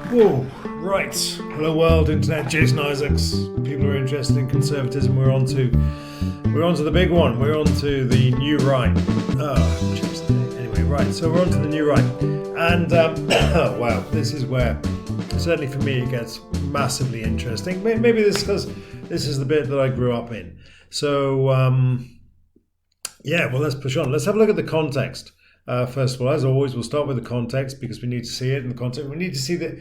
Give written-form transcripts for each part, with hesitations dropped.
Whoa, right. Hello world, internet, Jason Isaacs. People who are interested in conservatism, we're on to the big one. We're on to the new right. Anyway, right. So we're on to the new right. And wow, this is where, certainly for me, it gets massively interesting. Maybe this because this is the bit that I grew up in. So well, let's push on. Let's have a look at the context. First of all, as always, we'll start with the context because we need to see it in the context. We need to see that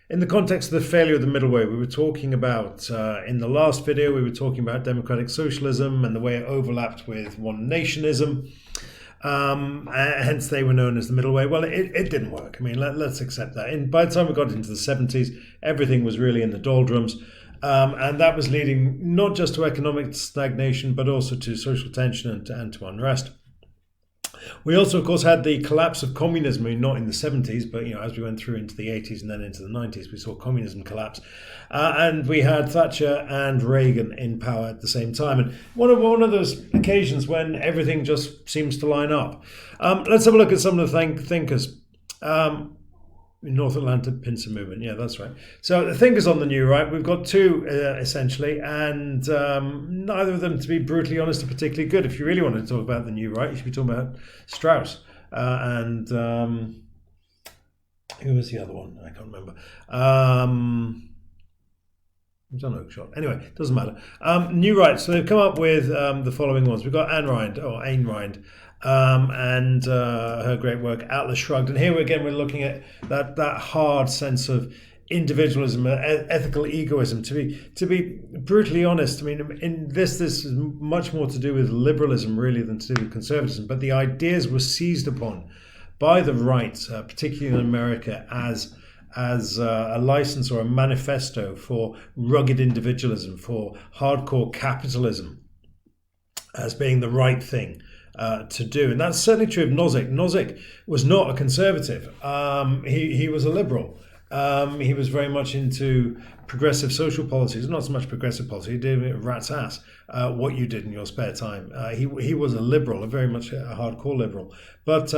in the context of the failure of the middle way. We were talking about, in the last video, we were talking about democratic socialism and the way it overlapped with one nationism. Hence, they were known as the middle way. Well, it didn't work. I mean, let's accept that. And by the time we got into the 70s, everything was really in the doldrums. And that was leading not just to economic stagnation, but also to social tension and to unrest. We also, of course, had the collapse of communism. I mean, not in the 70s, but as we went through into the 80s and then into the 90s, we saw communism collapse. And we had Thatcher and Reagan in power at the same time. And one of those occasions when everything just seems to line up. Let's have a look at some of the thinkers. North Atlantic pincer movement. Yeah, that's right. So the thinkers on the new right, we've got two essentially, and neither of them, to be brutally honest, are particularly good. If you really want to talk about the new right, you should be talking about Strauss and who was the other one? I can't remember. John Oakeshott. Anyway, doesn't matter. New right. So they've come up with the following ones. We've got Ayn Rand. And her great work, Atlas Shrugged. And here again, we're looking at that hard sense of individualism, ethical egoism. To be brutally honest, I mean, in this is much more to do with liberalism really than to do with conservatism. But the ideas were seized upon by the right, particularly in America, as a license or a manifesto for rugged individualism, for hardcore capitalism, as being the right thing to do. And that's certainly true of Nozick. Nozick was not a conservative. He was a liberal. He was very much into progressive social policies, not so much progressive policy. He did a rat's ass what you did in your spare time. He was a liberal, a very much a hardcore liberal. But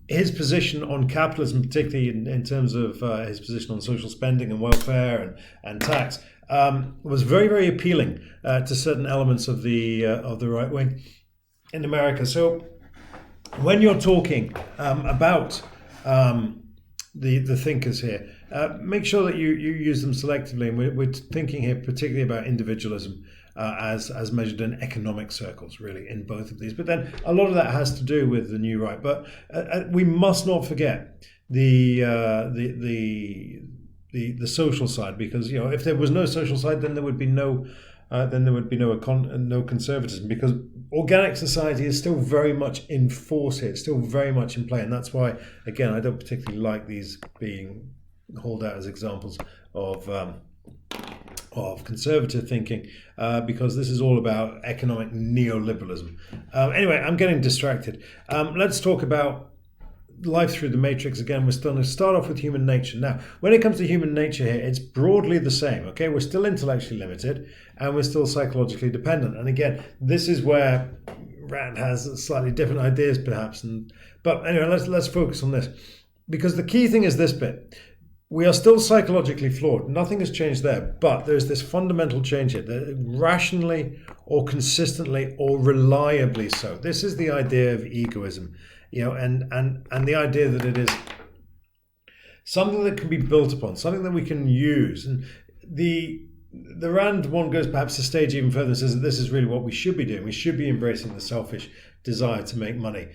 his position on capitalism, particularly in terms of his position on social spending and welfare and tax, was very, very appealing to certain elements of the right wing in America. So when you're talking about the thinkers here, make sure that you use them selectively. And we're thinking here particularly about individualism as measured in economic circles, really, in both of these. But then a lot of that has to do with the new right. But we must not forget the social side, because if there was no social side, then there would be no conservatism, because organic society is still very much in force here. It's still very much in play, and that's why, again, I don't particularly like these being hauled out as examples of conservative thinking, because this is all about economic neoliberalism. Anyway, I'm getting distracted. Let's talk about life through the matrix again. We're still going to start off with human nature. Now, when it comes to human nature here, it's broadly the same. Okay, we're still intellectually limited and we're still psychologically dependent. And again, this is where Rand has slightly different ideas, perhaps. But anyway, let's focus on this, because the key thing is this bit. We are still psychologically flawed. Nothing has changed there, but there's this fundamental change here, rationally or consistently or reliably so. This is the idea of egoism. And the idea that it is something that can be built upon, something that we can use. And the Rand one goes perhaps a stage even further and says that this is really what we should be doing. We should be embracing the selfish desire to make money.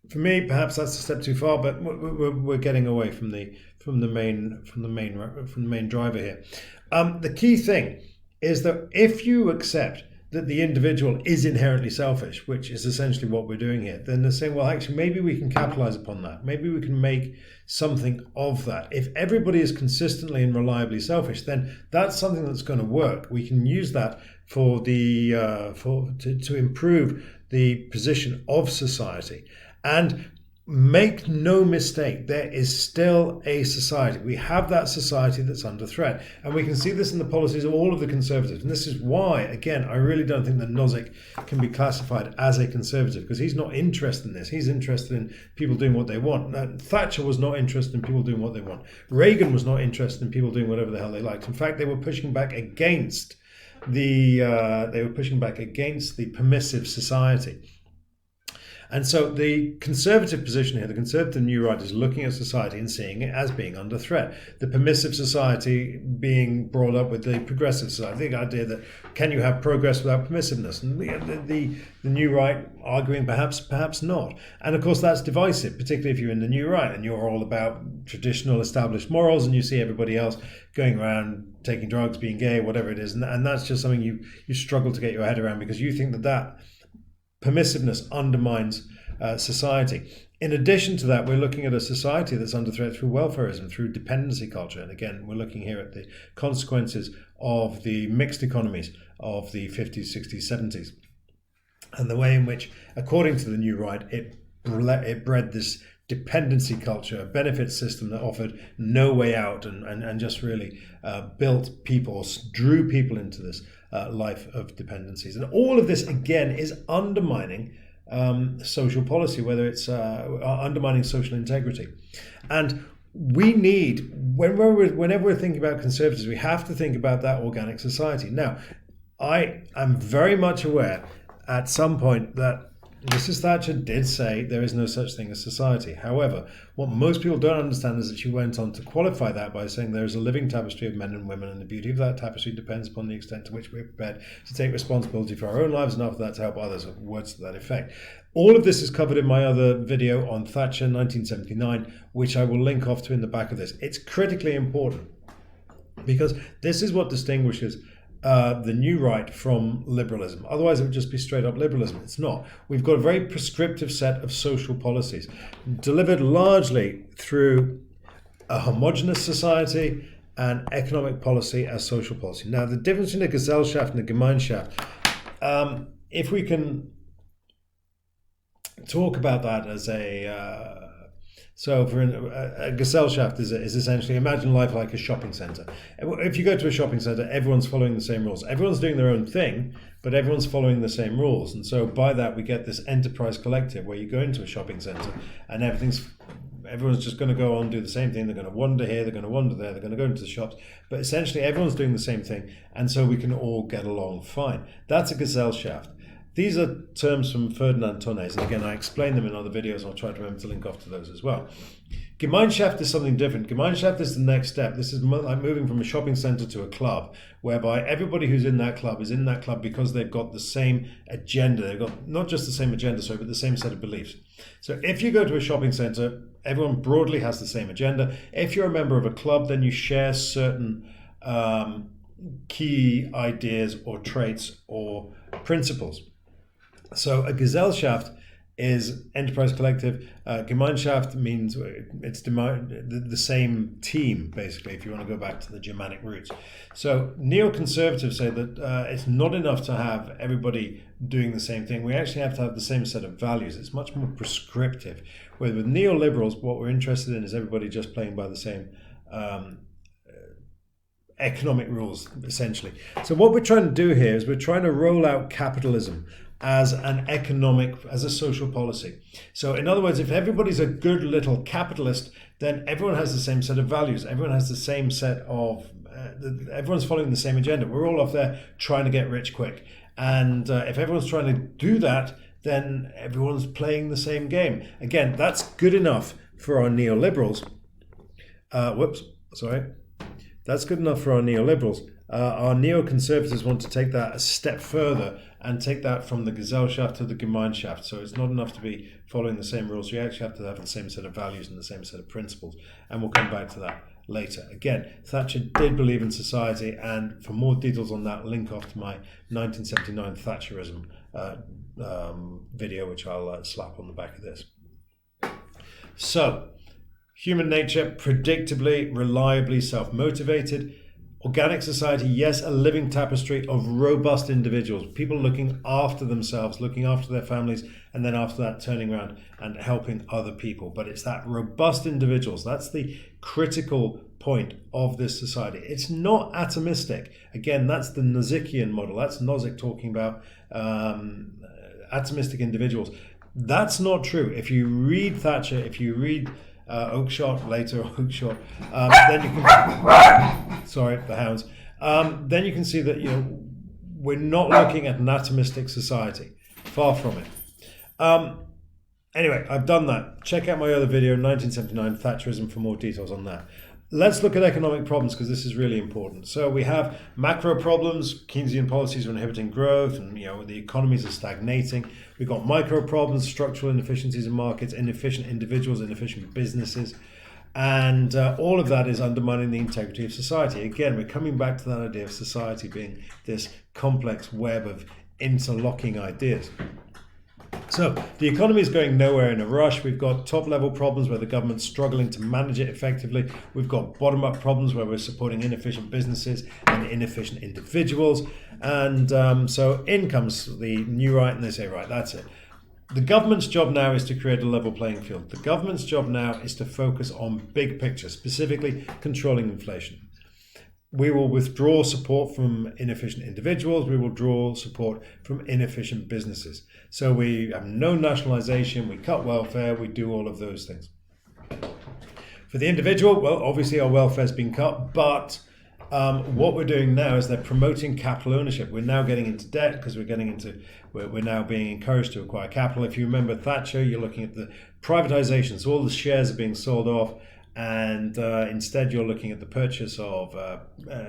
For me, perhaps that's a step too far, but we're getting away from the main driver here. The key thing is that if you accept that the individual is inherently selfish, which is essentially what we're doing here, then they're saying, well, actually, maybe we can capitalize upon that. Maybe we can make something of that. If everybody is consistently and reliably selfish, then that's something that's going to work. We can use that to improve the position of society. And make no mistake, there is still a society. We have that society that's under threat. And we can see this in the policies of all of the Conservatives. And this is why, again, I really don't think that Nozick can be classified as a Conservative, because he's not interested in this. He's interested in people doing what they want. Now, Thatcher was not interested in people doing what they want. Reagan was not interested in people doing whatever the hell they liked. In fact, they were pushing back against the permissive society. And so the Conservative position here, the Conservative New Right, is looking at society and seeing it as being under threat. The permissive society being brought up with the progressive society, the idea that can you have progress without permissiveness? And the New Right arguing perhaps not. And of course that's divisive, particularly if you're in the New Right and you're all about traditional established morals and you see everybody else going around taking drugs, being gay, whatever it is. And that's just something you struggle to get your head around, because you think that permissiveness undermines society. In addition to that, we're looking at a society that's under threat through welfarism, through dependency culture. And again, we're looking here at the consequences of the mixed economies of the 50s, 60s, 70s. And the way in which, according to the New Right, it bred this dependency culture, a benefit system that offered no way out and just really built people, drew people into this life of dependencies. And all of this, again, is undermining social policy, whether it's undermining social integrity. And we need, whenever we're thinking about Conservatives, we have to think about that organic society. Now, I am very much aware at some point that Mrs. Thatcher did say there is no such thing as society. However, what most people don't understand is that she went on to qualify that by saying there is a living tapestry of men and women, and the beauty of that tapestry depends upon the extent to which we're prepared to take responsibility for our own lives and after that to help others, words to that effect. All of this is covered in my other video on Thatcher 1979, which I will link off to in the back of this. It's critically important because this is what distinguishes the New Right from liberalism. Otherwise, it would just be straight up liberalism. It's not. We've got a very prescriptive set of social policies delivered largely through a homogenous society and economic policy as social policy. Now, the difference between a Gesellschaft and a Gemeinschaft, if we can talk about that as a Gesellschaft is essentially, imagine life like a shopping centre. If you go to a shopping centre, everyone's following the same rules. Everyone's doing their own thing, but everyone's following the same rules. And so by that, we get this enterprise collective where you go into a shopping centre and everyone's just going to go on and do the same thing. They're going to wander here, they're going to wander there, they're going to go into the shops. But essentially, everyone's doing the same thing. And so we can all get along fine. That's a Gesellschaft. These are terms from Ferdinand Tonnes, and again, I explain them in other videos. I'll try to remember to link off to those as well. Gemeinschaft is something different. Gemeinschaft is the next step. This is like moving from a shopping centre to a club, whereby everybody who's in that club is in that club because they've got the same agenda. They've got not just the same agenda, but the same set of beliefs. So if you go to a shopping centre, everyone broadly has the same agenda. If you're a member of a club, then you share certain key ideas or traits or principles. So a Gesellschaft is enterprise collective. Gemeinschaft means it's the same team, basically, if you want to go back to the Germanic roots. So neoconservatives say that it's not enough to have everybody doing the same thing. We actually have to have the same set of values. It's much more prescriptive. Where with neoliberals, what we're interested in is everybody just playing by the same economic rules, essentially. So what we're trying to do here is we're trying to roll out capitalism as a social policy. So in other words, if everybody's a good little capitalist, then everyone has the same set of values. Everyone has the same set of, everyone's following the same agenda. We're all off there trying to get rich quick. And if everyone's trying to do that, then everyone's playing the same game. Again, that's good enough for our neoliberals. That's good enough for our neoliberals. Our neoconservatives want to take that a step further and take that from the Gesellschaft to the Gemeinschaft. So it's not enough to be following the same rules. You actually have to have the same set of values and the same set of principles. And we'll come back to that later. Again, Thatcher did believe in society, and for more details on that, link off to my 1979 Thatcherism video, which I'll slap on the back of this. So, human nature, predictably, reliably self-motivated. Organic society, yes, a living tapestry of robust individuals, people looking after themselves, looking after their families, and then after that turning around and helping other people. But it's that robust individuals, that's the critical point of this society. It's not atomistic. Again, that's the Nozickian model. That's Nozick talking about atomistic individuals. That's not true. If you read Thatcher, if you read Oakeshott, later Oakeshott, then you can, sorry, the hounds, then you can see that, we're not looking at an atomistic society. Far from it. Anyway, I've done that. Check out my other video, 1979, Thatcherism, for more details on that. Let's look at economic problems, because this is really important. So we have macro problems. Keynesian policies are inhibiting growth, and the economies are stagnating. We've got micro problems, structural inefficiencies in markets, inefficient individuals, inefficient businesses, and all of that is undermining the integrity of society. Again, we're coming back to that idea of society being this complex web of interlocking ideas. So the economy is going nowhere in a rush. We've got top-level problems where the government's struggling to manage it effectively. We've got bottom-up problems where we're supporting inefficient businesses and inefficient individuals. And so in comes the new right, and they say, right, that's it. The government's job now is to create a level playing field. The government's job now is to focus on big picture, specifically controlling inflation. We will withdraw support from inefficient individuals. We will draw support from inefficient businesses. So we have no nationalisation, we cut welfare, we do all of those things. For the individual, well, obviously our welfare's been cut, but what we're doing now is they're promoting capital ownership. We're now getting into debt because we're now being encouraged to acquire capital. If you remember Thatcher, you're looking at the privatisation. So all the shares are being sold off, and instead you're looking at the purchase of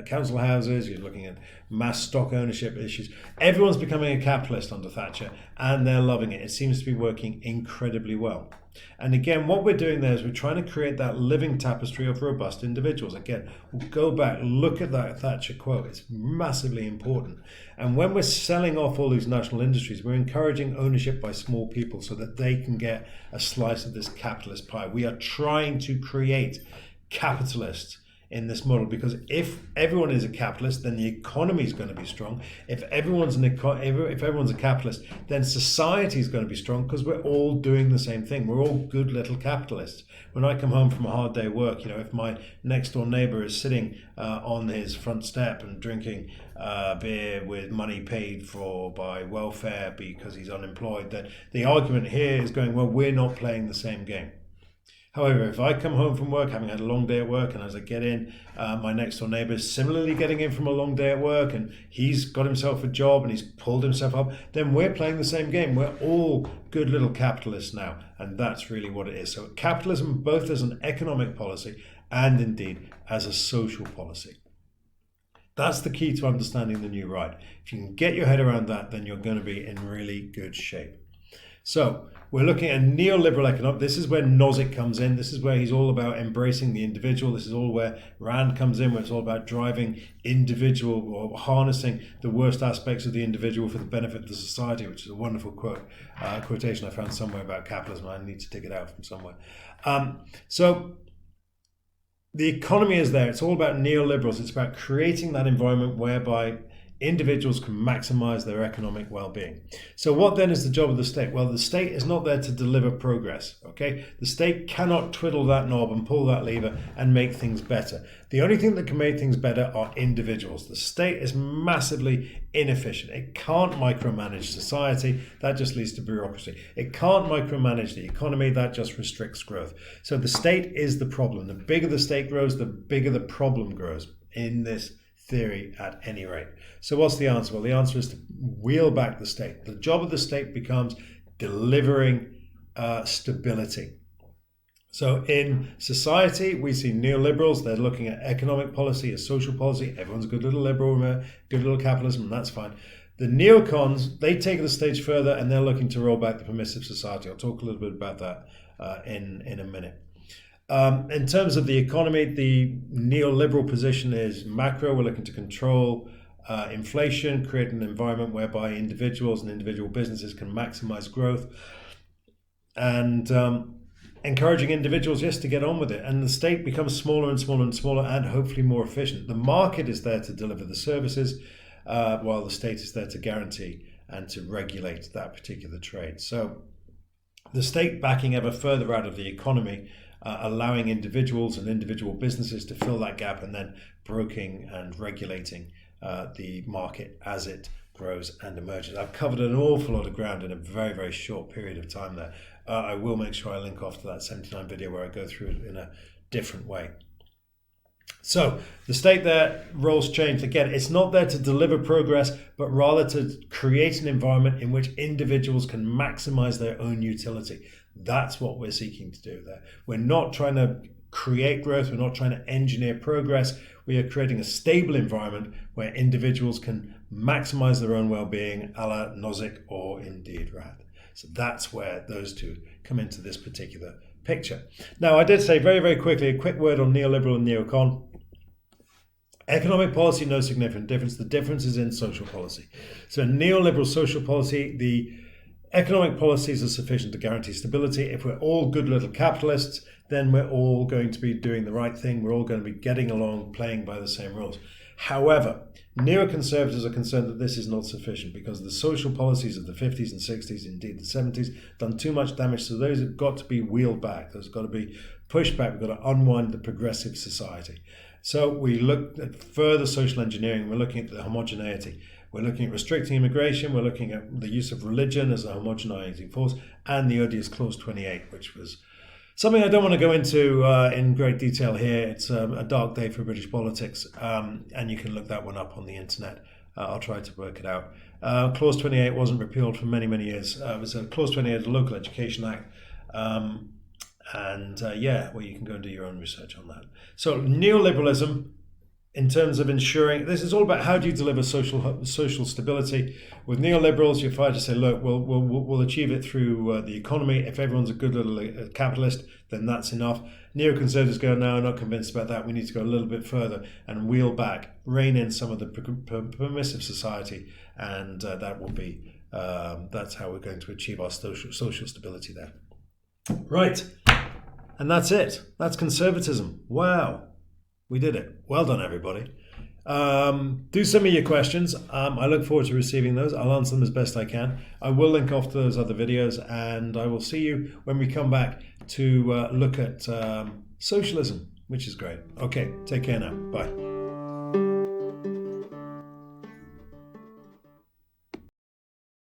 council houses, you're looking at mass stock ownership issues. Everyone's becoming a capitalist under Thatcher, and they're loving it. It seems to be working incredibly well. And again, what we're doing there is we're trying to create that living tapestry of robust individuals. Again, we'll go back, look at that Thatcher quote. It's massively important. And when we're selling off all these national industries, we're encouraging ownership by small people so that they can get a slice of this capitalist pie. We are trying to create capitalists in this model, because if everyone is a capitalist, then the economy is going to be strong. If everyone's a capitalist, then society is going to be strong, because we're all doing the same thing. We're all good little capitalists. When I come home from a hard day of work, if my next door neighbor is sitting on his front step and drinking beer with money paid for by welfare because he's unemployed, then the argument here is going, well, we're not playing the same game. However, if I come home from work, having had a long day at work, and as I get in, my next door neighbour is similarly getting in from a long day at work, and he's got himself a job and he's pulled himself up, then we're playing the same game. We're all good little capitalists now, and that's really what it is. So capitalism, both as an economic policy and indeed as a social policy. That's the key to understanding the new right. If you can get your head around that, then you're going to be in really good shape. So we're looking at neoliberal economics. This is where Nozick comes in. This is where he's all about embracing the individual. This is all where Rand comes in, where it's all about driving individual, or harnessing the worst aspects of the individual for the benefit of the society, which is a wonderful quotation I found somewhere about capitalism. I need to dig it out from somewhere. So the economy is there. It's all about neoliberals. It's about creating that environment whereby individuals can maximize their economic well-being. So what then is the job of the state? Well, the state is not there to deliver progress, okay? The state cannot twiddle that knob and pull that lever and make things better. The only thing that can make things better are individuals. The state is massively inefficient. It can't micromanage society. That just leads to bureaucracy. It can't micromanage the economy. That just restricts growth. So the state is the problem. The bigger the state grows, the bigger the problem grows in this theory at any rate. So what's the answer? Well, the answer is to wheel back the state. The job of the state becomes delivering stability. So in society, we see neoliberals. They're looking at economic policy, as social policy. Everyone's a good little liberal, good little capitalism, and that's fine. The neocons, they take it a stage further, and they're looking to roll back the permissive society. I'll talk a little bit about that in a minute. In terms of the economy, the neoliberal position is macro. We're looking to control inflation, create an environment whereby individuals and individual businesses can maximize growth. And encouraging individuals just to get on with it, and the state becomes smaller and smaller and smaller, and hopefully more efficient. The market is there to deliver the services, while the state is there to guarantee and to regulate that particular trade. So the state backing ever further out of the economy, allowing individuals and individual businesses to fill that gap, and then broking and regulating the market as it grows and emerges. I've covered an awful lot of ground in a very, very short period of time there. I will make sure I link off to that 79 video where I go through it in a different way. So the state there, roles changed. Again, it's not there to deliver progress, but rather to create an environment in which individuals can maximize their own utility. That's what we're seeking to do there. We're not trying to create growth. We're not trying to engineer progress. We are creating a stable environment where individuals can maximize their own well-being, a la Nozick or indeed Rath. So that's where those two come into this particular picture. Now, I did say very, very quickly, a quick word on neoliberal and neocon. Economic policy, no significant difference. The difference is in social policy. So neoliberal social policy, the economic policies are sufficient to guarantee stability. If we're all good little capitalists, then we're all going to be doing the right thing. We're all going to be getting along, playing by the same rules. However, neoconservatives are concerned that this is not sufficient because the social policies of the 50s and 60s, indeed the 70s, done too much damage. So those have got to be wheeled back. Those have got to be pushed back. We've got to unwind the progressive society. So we look at further social engineering. We're looking at the homogeneity. We're looking at restricting immigration. We're looking at the use of religion as a homogenizing force, and the odious Clause 28, which was something I don't want to go into in great detail here. It's a dark day for British politics, and you can look that one up on the internet. I'll try to work it out. Clause 28 wasn't repealed for many, many years. It was Clause 28 of the Local Education Act. You can go and do your own research on that. So neoliberalism, in terms of ensuring, this is all about how do you deliver social stability. With neoliberals, you're trying to say, look, we'll achieve it through the economy. If everyone's a good little capitalist, then that's enough. Neoconservatives go, no, I'm not convinced about that. We need to go a little bit further and wheel back, rein in some of the permissive society, and that will be that's how we're going to achieve our social stability there. Right, and that's it. That's conservatism. Wow. We did it. Well done, everybody. Do send me your questions. I look forward to receiving those. I'll answer them as best I can. I will link off to those other videos, and I will see you when we come back to look at socialism, which is great. Okay, take care now. Bye.